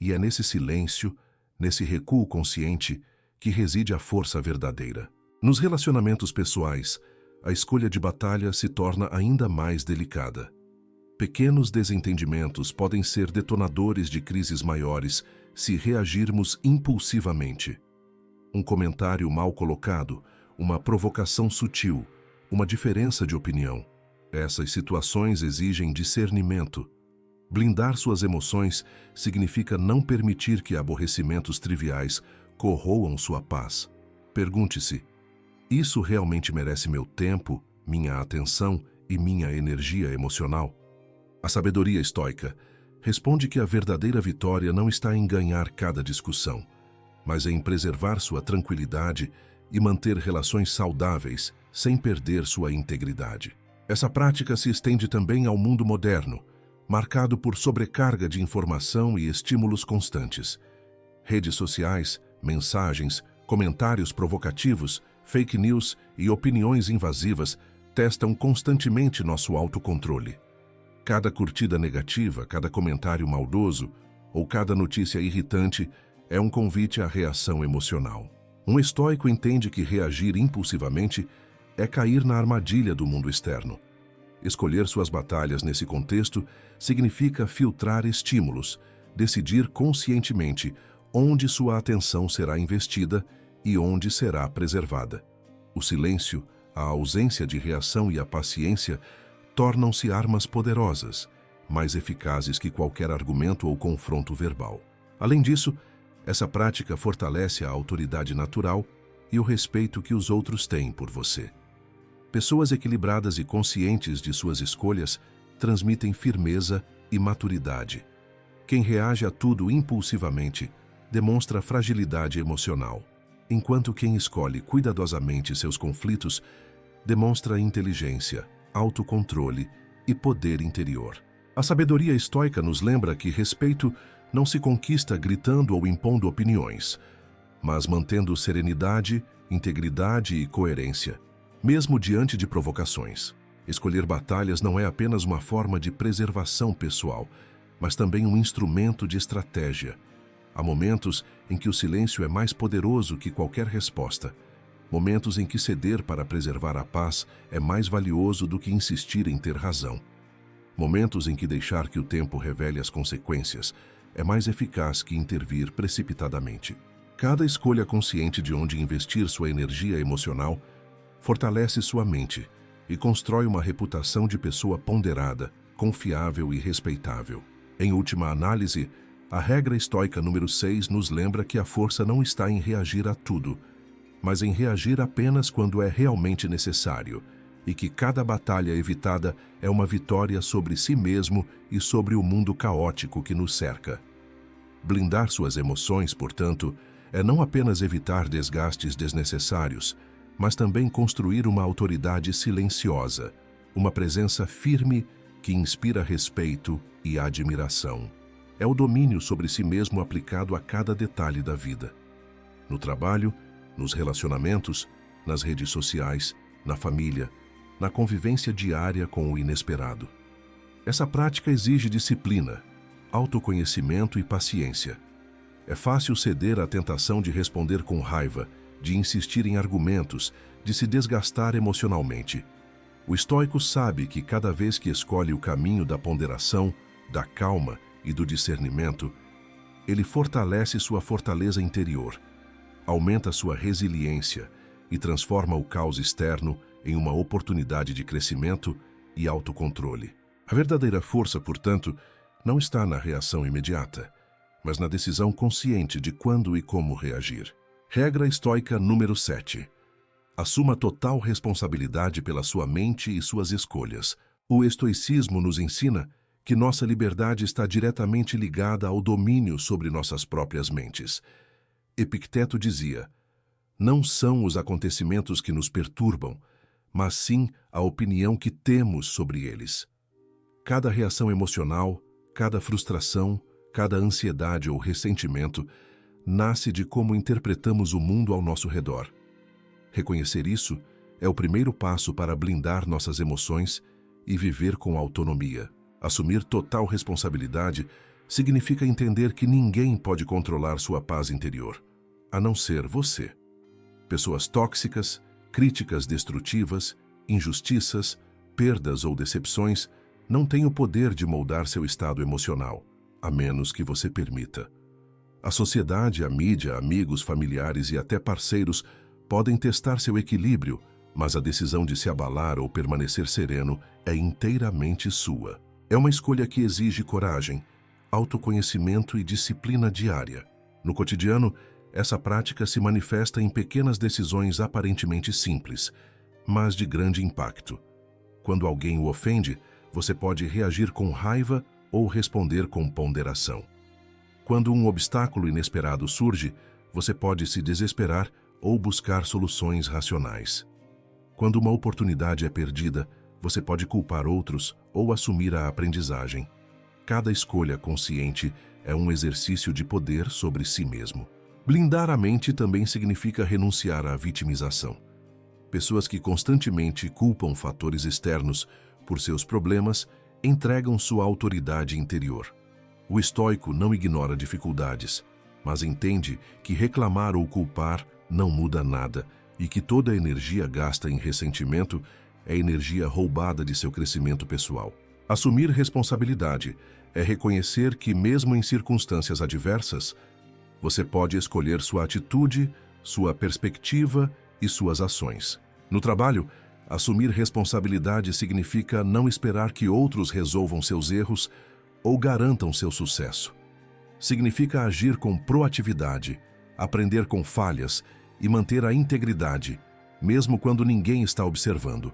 E é nesse silêncio, nesse recuo consciente, que reside a força verdadeira. Nos relacionamentos pessoais, a escolha de batalha se torna ainda mais delicada. Pequenos desentendimentos podem ser detonadores de crises maiores se reagirmos impulsivamente. Um comentário mal colocado, uma provocação sutil, uma diferença de opinião. Essas situações exigem discernimento. Blindar suas emoções significa não permitir que aborrecimentos triviais corroam sua paz. Pergunte-se: isso realmente merece meu tempo, minha atenção e minha energia emocional? A sabedoria estoica responde que a verdadeira vitória não está em ganhar cada discussão, mas em preservar sua tranquilidade e manter relações saudáveis sem perder sua integridade. Essa prática se estende também ao mundo moderno, marcado por sobrecarga de informação e estímulos constantes. Redes sociais, mensagens, comentários provocativos, fake news e opiniões invasivas testam constantemente nosso autocontrole. Cada curtida negativa, cada comentário maldoso ou cada notícia irritante é um convite à reação emocional. Um estoico entende que reagir impulsivamente é cair na armadilha do mundo externo. Escolher suas batalhas nesse contexto significa filtrar estímulos, decidir conscientemente onde sua atenção será investida e onde será preservada. O silêncio, a ausência de reação e a paciência tornam-se armas poderosas, mais eficazes que qualquer argumento ou confronto verbal. Além disso, essa prática fortalece a autoridade natural e o respeito que os outros têm por você. Pessoas equilibradas e conscientes de suas escolhas transmitem firmeza e maturidade. Quem reage a tudo impulsivamente demonstra fragilidade emocional, enquanto quem escolhe cuidadosamente seus conflitos demonstra inteligência, autocontrole e poder interior. A sabedoria estoica nos lembra que respeito não se conquista gritando ou impondo opiniões, mas mantendo serenidade, integridade e coerência, mesmo diante de provocações. Escolher batalhas não é apenas uma forma de preservação pessoal, mas também um instrumento de estratégia. Há momentos em que o silêncio é mais poderoso que qualquer resposta. Momentos em que ceder para preservar a paz é mais valioso do que insistir em ter razão. Momentos em que deixar que o tempo revele as consequências é mais eficaz que intervir precipitadamente. Cada escolha consciente de onde investir sua energia emocional fortalece sua mente e constrói uma reputação de pessoa ponderada, confiável e respeitável. Em última análise, a regra estoica número 6 nos lembra que a força não está em reagir a tudo, mas em reagir apenas quando é realmente necessário, e que cada batalha evitada é uma vitória sobre si mesmo e sobre o mundo caótico que nos cerca. Blindar suas emoções, portanto, é não apenas evitar desgastes desnecessários, mas também construir uma autoridade silenciosa, uma presença firme que inspira respeito e admiração. É o domínio sobre si mesmo aplicado a cada detalhe da vida. No trabalho, nos relacionamentos, nas redes sociais, na família, na convivência diária com o inesperado. Essa prática exige disciplina, autoconhecimento e paciência. É fácil ceder à tentação de responder com raiva, de insistir em argumentos, de se desgastar emocionalmente. O estoico sabe que cada vez que escolhe o caminho da ponderação, da calma e do discernimento, ele fortalece sua fortaleza interior, aumenta sua resiliência e transforma o caos externo em uma oportunidade de crescimento e autocontrole. A verdadeira força, portanto, não está na reação imediata, mas na decisão consciente de quando e como reagir. Regra estoica número 7. Assuma total responsabilidade pela sua mente e suas escolhas. O estoicismo nos ensina que nossa liberdade está diretamente ligada ao domínio sobre nossas próprias mentes. Epicteto dizia: não são os acontecimentos que nos perturbam, mas sim a opinião que temos sobre eles. Cada reação emocional, cada frustração, cada ansiedade ou ressentimento nasce de como interpretamos o mundo ao nosso redor. Reconhecer isso é o primeiro passo para blindar nossas emoções e viver com autonomia. Assumir total responsabilidade significa entender que ninguém pode controlar sua paz interior, a não ser você. Pessoas tóxicas, críticas destrutivas, injustiças, perdas ou decepções não têm o poder de moldar seu estado emocional, a menos que você permita. A sociedade, a mídia, amigos, familiares e até parceiros podem testar seu equilíbrio, mas a decisão de se abalar ou permanecer sereno é inteiramente sua. É uma escolha que exige coragem, autoconhecimento e disciplina diária. No cotidiano, essa prática se manifesta em pequenas decisões aparentemente simples, mas de grande impacto. Quando alguém o ofende, você pode reagir com raiva ou responder com ponderação. Quando um obstáculo inesperado surge, você pode se desesperar ou buscar soluções racionais. Quando uma oportunidade é perdida, você pode culpar outros ou assumir a aprendizagem. Cada escolha consciente é um exercício de poder sobre si mesmo. Blindar a mente também significa renunciar à vitimização. Pessoas que constantemente culpam fatores externos por seus problemas entregam sua autoridade interior. O estoico não ignora dificuldades, mas entende que reclamar ou culpar não muda nada e que toda a energia gasta em ressentimento é energia roubada de seu crescimento pessoal. Assumir responsabilidade é reconhecer que, mesmo em circunstâncias adversas, você pode escolher sua atitude, sua perspectiva e suas ações. No trabalho, assumir responsabilidade significa não esperar que outros resolvam seus erros ou garantam seu sucesso. Significa agir com proatividade, aprender com falhas e manter a integridade, mesmo quando ninguém está observando.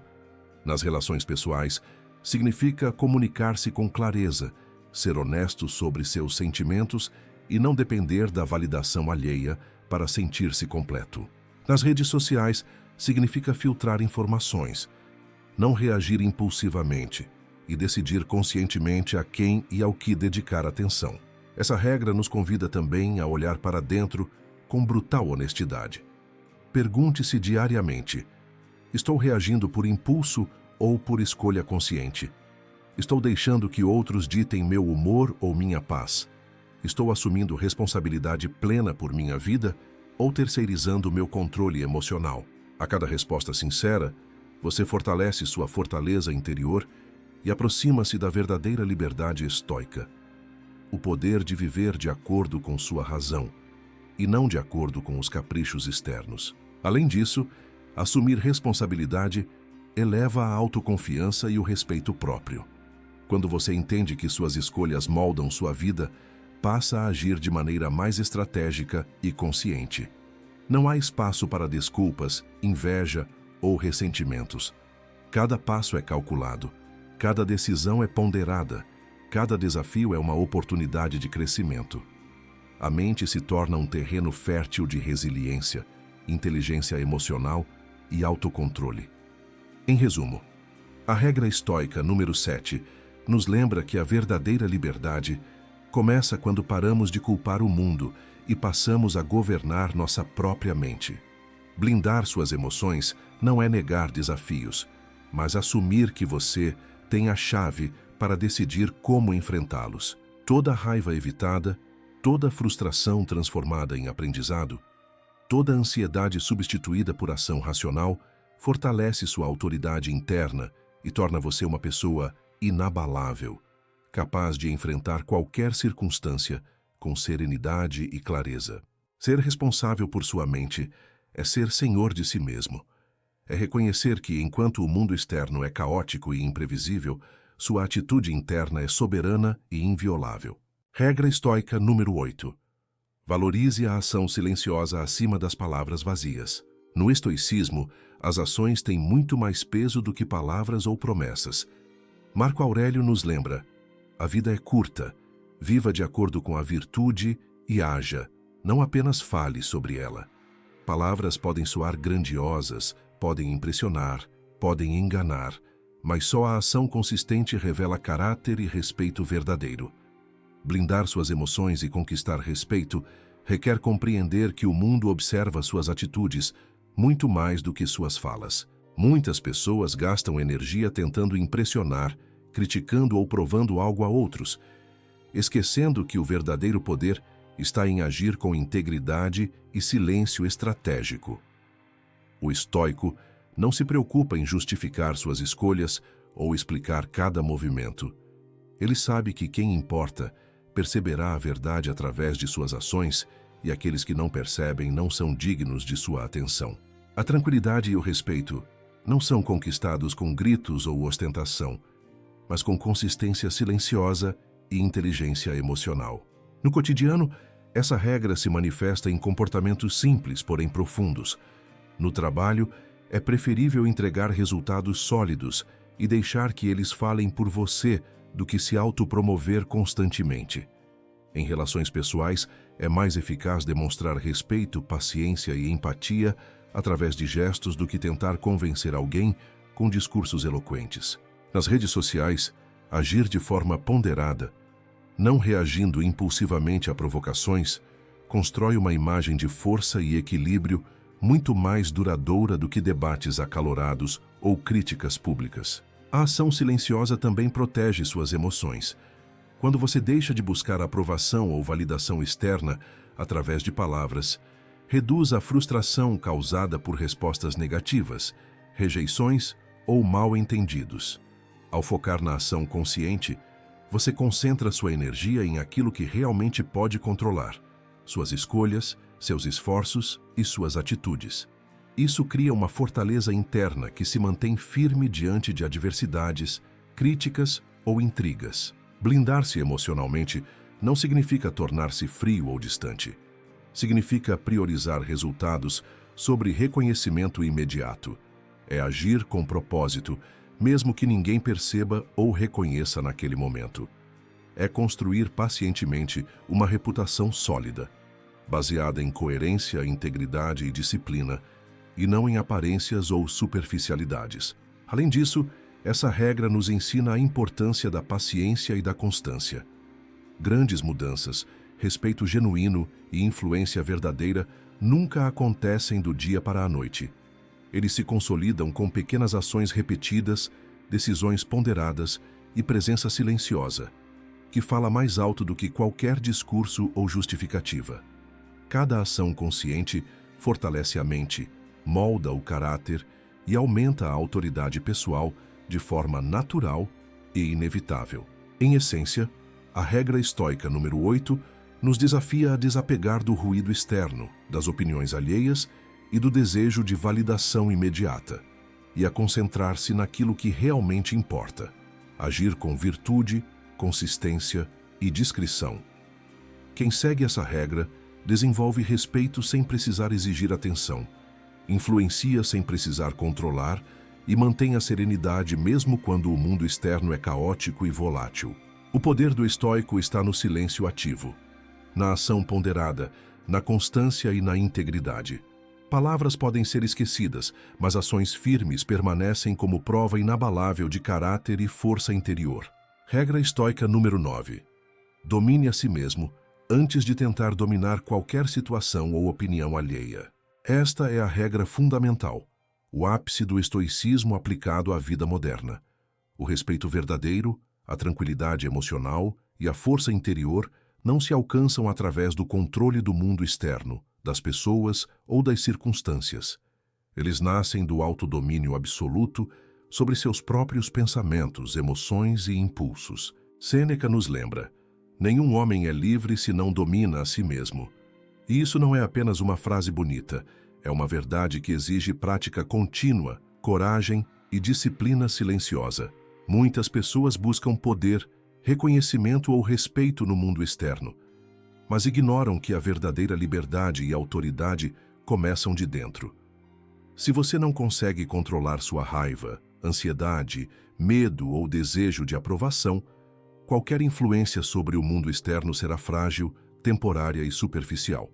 Nas relações pessoais, significa comunicar-se com clareza, ser honesto sobre seus sentimentos e não depender da validação alheia para sentir-se completo. Nas redes sociais, significa filtrar informações, não reagir impulsivamente e decidir conscientemente a quem e ao que dedicar atenção. Essa regra nos convida também a olhar para dentro com brutal honestidade. Pergunte-se diariamente: estou reagindo por impulso ou por escolha consciente? Estou deixando que outros ditem meu humor ou minha paz? Estou assumindo responsabilidade plena por minha vida ou terceirizando meu controle emocional? A cada resposta sincera, você fortalece sua fortaleza interior e aproxima-se da verdadeira liberdade estoica, o poder de viver de acordo com sua razão e não de acordo com os caprichos externos. Além disso, assumir responsabilidade eleva a autoconfiança e o respeito próprio. Quando você entende que suas escolhas moldam sua vida, passa a agir de maneira mais estratégica e consciente. Não há espaço para desculpas, inveja ou ressentimentos. Cada passo é calculado, cada decisão é ponderada, cada desafio é uma oportunidade de crescimento. A mente se torna um terreno fértil de resiliência, inteligência emocional e autocontrole. Em resumo, a regra estoica número 7 nos lembra que a verdadeira liberdade começa quando paramos de culpar o mundo e passamos a governar nossa própria mente. Blindar suas emoções não é negar desafios, mas assumir que você tem a chave para decidir como enfrentá-los. Toda raiva evitada, toda frustração transformada em aprendizado, toda ansiedade substituída por ação racional fortalece sua autoridade interna e torna você uma pessoa inabalável, capaz de enfrentar qualquer circunstância com serenidade e clareza. Ser responsável por sua mente é ser senhor de si mesmo. É reconhecer que, enquanto o mundo externo é caótico e imprevisível, sua atitude interna é soberana e inviolável. Regra estoica número 8. Valorize a ação silenciosa acima das palavras vazias. No estoicismo, as ações têm muito mais peso do que palavras ou promessas. Marco Aurélio nos lembra: a vida é curta, viva de acordo com a virtude e haja, não apenas fale sobre ela. Palavras podem soar grandiosas, podem impressionar, podem enganar, mas só a ação consistente revela caráter e respeito verdadeiro. Blindar suas emoções e conquistar respeito requer compreender que o mundo observa suas atitudes muito mais do que suas falas. Muitas pessoas gastam energia tentando impressionar, criticando ou provando algo a outros, esquecendo que o verdadeiro poder está em agir com integridade e silêncio estratégico. O estoico não se preocupa em justificar suas escolhas ou explicar cada movimento. Ele sabe que quem importa perceberá a verdade através de suas ações e aqueles que não percebem não são dignos de sua atenção. A tranquilidade e o respeito não são conquistados com gritos ou ostentação, mas com consistência silenciosa e inteligência emocional. No cotidiano, essa regra se manifesta em comportamentos simples, porém profundos. No trabalho, é preferível entregar resultados sólidos e deixar que eles falem por você do que se autopromover constantemente. Em relações pessoais, é mais eficaz demonstrar respeito, paciência e empatia através de gestos do que tentar convencer alguém com discursos eloquentes. Nas redes sociais, agir de forma ponderada, não reagindo impulsivamente a provocações, constrói uma imagem de força e equilíbrio muito mais duradoura do que debates acalorados ou críticas públicas. A ação silenciosa também protege suas emoções. Quando você deixa de buscar aprovação ou validação externa através de palavras, reduz a frustração causada por respostas negativas, rejeições ou mal-entendidos. Ao focar na ação consciente, você concentra sua energia em aquilo que realmente pode controlar: suas escolhas, seus esforços e suas atitudes. Isso cria uma fortaleza interna que se mantém firme diante de adversidades, críticas ou intrigas. Blindar-se emocionalmente não significa tornar-se frio ou distante. Significa priorizar resultados sobre reconhecimento imediato. É agir com propósito, mesmo que ninguém perceba ou reconheça naquele momento. É construir pacientemente uma reputação sólida, baseada em coerência, integridade e disciplina, e não em aparências ou superficialidades. Além disso, essa regra nos ensina a importância da paciência e da constância. Grandes mudanças, respeito genuíno e influência verdadeira nunca acontecem do dia para a noite. Eles se consolidam com pequenas ações repetidas, decisões ponderadas e presença silenciosa, que fala mais alto do que qualquer discurso ou justificativa. Cada ação consciente fortalece a mente, molda o caráter e aumenta a autoridade pessoal de forma natural e inevitável. Em essência, a regra estoica número 8 nos desafia a desapegar do ruído externo, das opiniões alheias e do desejo de validação imediata, e a concentrar-se naquilo que realmente importa, agir com virtude, consistência e discrição. Quem segue essa regra desenvolve respeito sem precisar exigir atenção, influencia sem precisar controlar e mantém a serenidade mesmo quando o mundo externo é caótico e volátil. O poder do estoico está no silêncio ativo, na ação ponderada, na constância e na integridade. Palavras podem ser esquecidas, mas ações firmes permanecem como prova inabalável de caráter e força interior. Regra estoica número 9. Domine a si mesmo antes de tentar dominar qualquer situação ou opinião alheia. Esta é a regra fundamental, o ápice do estoicismo aplicado à vida moderna. O respeito verdadeiro, a tranquilidade emocional e a força interior não se alcançam através do controle do mundo externo, das pessoas ou das circunstâncias. Eles nascem do autodomínio absoluto sobre seus próprios pensamentos, emoções e impulsos. Sêneca nos lembra: nenhum homem é livre se não domina a si mesmo. E isso não é apenas uma frase bonita, é uma verdade que exige prática contínua, coragem e disciplina silenciosa. Muitas pessoas buscam poder, reconhecimento ou respeito no mundo externo, mas ignoram que a verdadeira liberdade e autoridade começam de dentro. Se você não consegue controlar sua raiva, ansiedade, medo ou desejo de aprovação, qualquer influência sobre o mundo externo será frágil, temporária e superficial.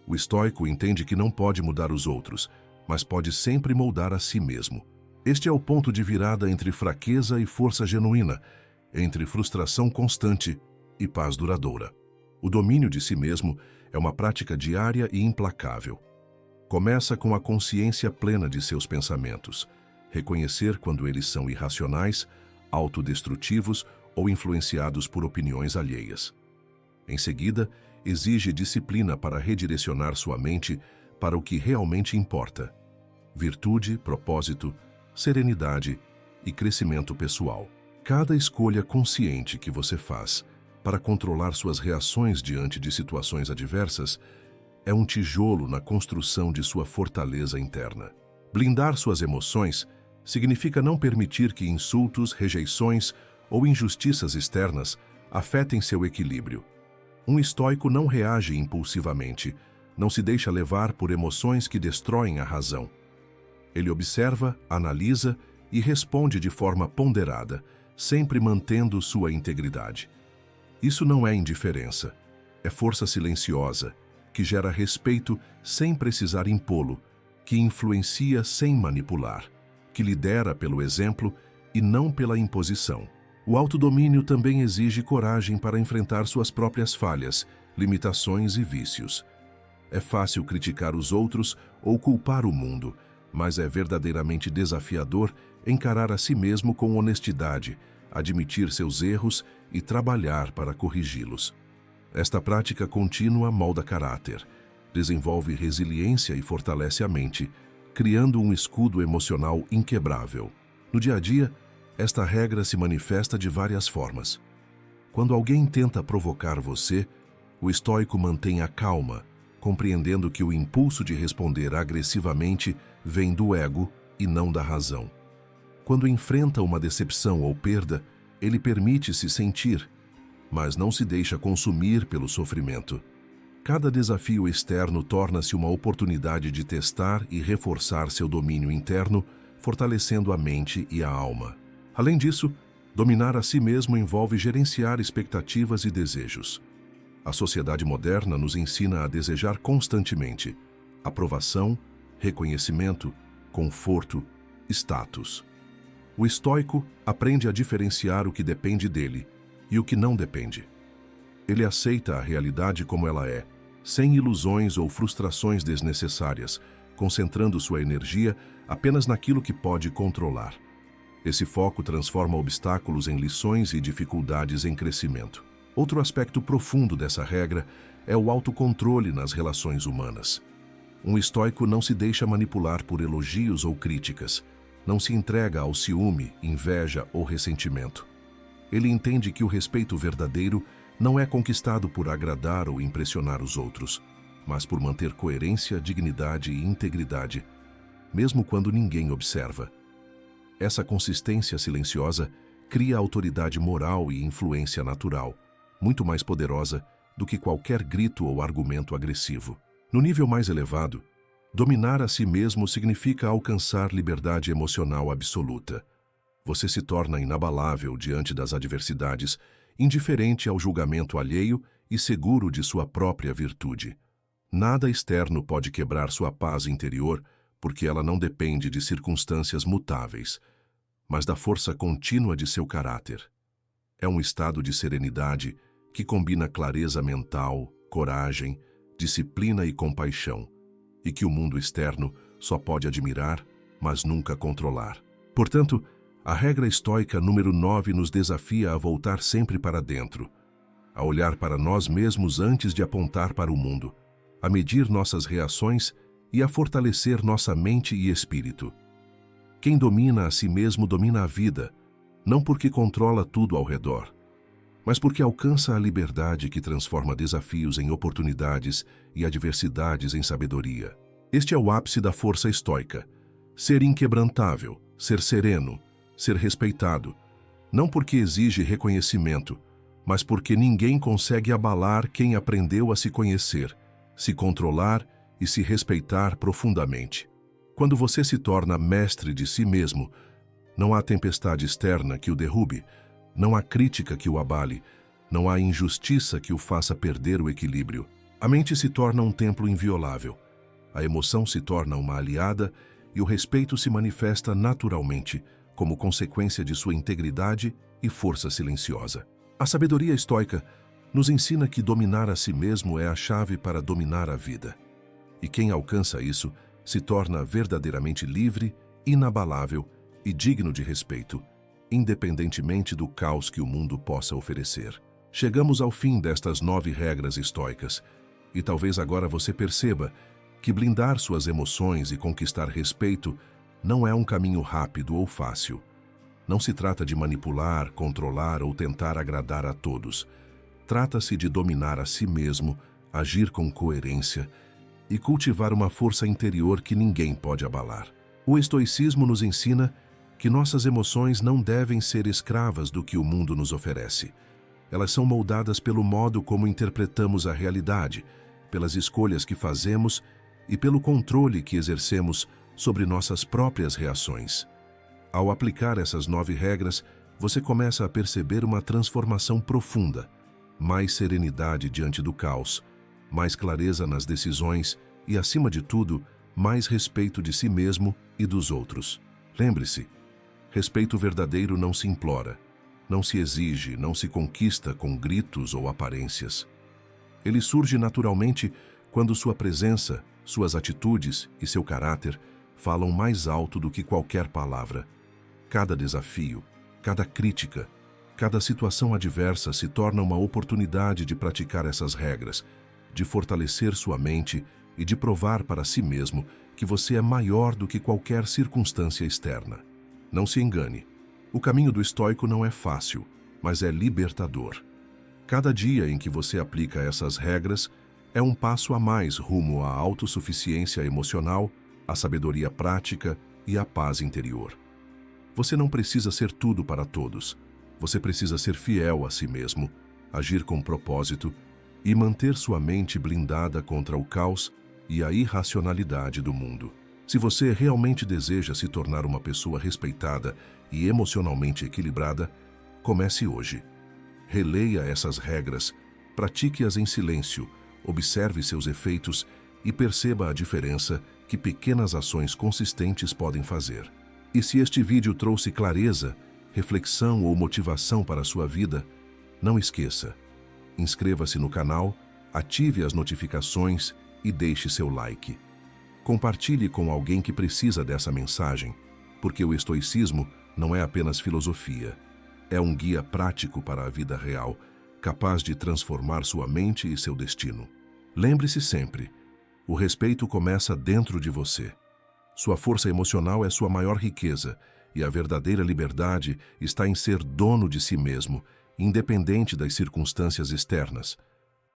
O estoico entende que não pode mudar os outros, mas pode sempre moldar a si mesmo. Este é o ponto de virada entre fraqueza e força genuína, entre frustração constante e paz duradoura. O domínio de si mesmo é uma prática diária e implacável. Começa com a consciência plena de seus pensamentos, reconhecer quando eles são irracionais, autodestrutivos ou influenciados por opiniões alheias. Em seguida, exige disciplina para redirecionar sua mente para o que realmente importa: virtude, propósito, serenidade e crescimento pessoal. Cada escolha consciente que você faz para controlar suas reações diante de situações adversas é um tijolo na construção de sua fortaleza interna. Blindar suas emoções significa não permitir que insultos, rejeições ou injustiças externas afetem seu equilíbrio. Um estoico não reage impulsivamente, não se deixa levar por emoções que destroem a razão. Ele observa, analisa e responde de forma ponderada, sempre mantendo sua integridade. Isso não é indiferença, é força silenciosa, que gera respeito sem precisar impô-lo, que influencia sem manipular, que lidera pelo exemplo e não pela imposição. O autodomínio também exige coragem para enfrentar suas próprias falhas, limitações e vícios. É fácil criticar os outros ou culpar o mundo, mas é verdadeiramente desafiador encarar a si mesmo com honestidade, admitir seus erros e trabalhar para corrigi-los. Esta prática contínua molda caráter, desenvolve resiliência e fortalece a mente, criando um escudo emocional inquebrável. No dia a dia, esta regra se manifesta de várias formas. Quando alguém tenta provocar você, o estoico mantém a calma, compreendendo que o impulso de responder agressivamente vem do ego e não da razão. Quando enfrenta uma decepção ou perda, ele permite-se sentir, mas não se deixa consumir pelo sofrimento. Cada desafio externo torna-se uma oportunidade de testar e reforçar seu domínio interno, fortalecendo a mente e a alma. Além disso, dominar a si mesmo envolve gerenciar expectativas e desejos. A sociedade moderna nos ensina a desejar constantemente aprovação, reconhecimento, conforto, status. O estoico aprende a diferenciar o que depende dele e o que não depende. Ele aceita a realidade como ela é, sem ilusões ou frustrações desnecessárias, concentrando sua energia apenas naquilo que pode controlar. Esse foco transforma obstáculos em lições e dificuldades em crescimento. Outro aspecto profundo dessa regra é o autocontrole nas relações humanas. Um estoico não se deixa manipular por elogios ou críticas, não se entrega ao ciúme, inveja ou ressentimento. Ele entende que o respeito verdadeiro não é conquistado por agradar ou impressionar os outros, mas por manter coerência, dignidade e integridade, mesmo quando ninguém observa. Essa consistência silenciosa cria autoridade moral e influência natural, muito mais poderosa do que qualquer grito ou argumento agressivo. No nível mais elevado, dominar a si mesmo significa alcançar liberdade emocional absoluta. Você se torna inabalável diante das adversidades, indiferente ao julgamento alheio e seguro de sua própria virtude. Nada externo pode quebrar sua paz interior, porque ela não depende de circunstâncias mutáveis, mas da força contínua de seu caráter. É um estado de serenidade que combina clareza mental, coragem, disciplina e compaixão, e que o mundo externo só pode admirar, mas nunca controlar. Portanto, a regra estoica número 9 nos desafia a voltar sempre para dentro, a olhar para nós mesmos antes de apontar para o mundo, a medir nossas reações e a fortalecer nossa mente e espírito. Quem domina a si mesmo domina a vida, não porque controla tudo ao redor, mas porque alcança a liberdade que transforma desafios em oportunidades e adversidades em sabedoria. Este é o ápice da força estoica: ser inquebrantável, ser sereno, ser respeitado, não porque exige reconhecimento, mas porque ninguém consegue abalar quem aprendeu a se conhecer, se controlar e se respeitar profundamente. Quando você se torna mestre de si mesmo, não há tempestade externa que o derrube, não há crítica que o abale, não há injustiça que o faça perder o equilíbrio. A mente se torna um templo inviolável, a emoção se torna uma aliada e o respeito se manifesta naturalmente, como consequência de sua integridade e força silenciosa. A sabedoria estoica nos ensina que dominar a si mesmo é a chave para dominar a vida. E quem alcança isso se torna verdadeiramente livre, inabalável e digno de respeito, independentemente do caos que o mundo possa oferecer. Chegamos ao fim destas 9 regras estoicas, e talvez agora você perceba que blindar suas emoções e conquistar respeito não é um caminho rápido ou fácil. Não se trata de manipular, controlar ou tentar agradar a todos. Trata-se de dominar a si mesmo, agir com coerência e cultivar uma força interior que ninguém pode abalar. O estoicismo nos ensina que nossas emoções não devem ser escravas do que o mundo nos oferece. Elas são moldadas pelo modo como interpretamos a realidade, pelas escolhas que fazemos e pelo controle que exercemos sobre nossas próprias reações. Ao aplicar essas 9 regras, você começa a perceber uma transformação profunda, mais serenidade diante do caos, mais clareza nas decisões e, acima de tudo, mais respeito de si mesmo e dos outros. Lembre-se, respeito verdadeiro não se implora, não se exige, não se conquista com gritos ou aparências. Ele surge naturalmente quando sua presença, suas atitudes e seu caráter falam mais alto do que qualquer palavra. Cada desafio, cada crítica, cada situação adversa se torna uma oportunidade de praticar essas regras, de fortalecer sua mente e de provar para si mesmo que você é maior do que qualquer circunstância externa. Não se engane, o caminho do estoico não é fácil, mas é libertador. Cada dia em que você aplica essas regras é um passo a mais rumo à autossuficiência emocional, à sabedoria prática e à paz interior. Você não precisa ser tudo para todos. Você precisa ser fiel a si mesmo, agir com propósito e manter sua mente blindada contra o caos e a irracionalidade do mundo. Se você realmente deseja se tornar uma pessoa respeitada e emocionalmente equilibrada, comece hoje. Releia essas regras, pratique-as em silêncio, observe seus efeitos e perceba a diferença que pequenas ações consistentes podem fazer. E se este vídeo trouxe clareza, reflexão ou motivação para a sua vida, não esqueça, inscreva-se no canal, ative as notificações e deixe seu like. Compartilhe com alguém que precisa dessa mensagem, porque o estoicismo não é apenas filosofia, é um guia prático para a vida real, capaz de transformar sua mente e seu destino. Lembre-se sempre, o respeito começa dentro de você. Sua força emocional é sua maior riqueza, e a verdadeira liberdade está em ser dono de si mesmo independente das circunstâncias externas.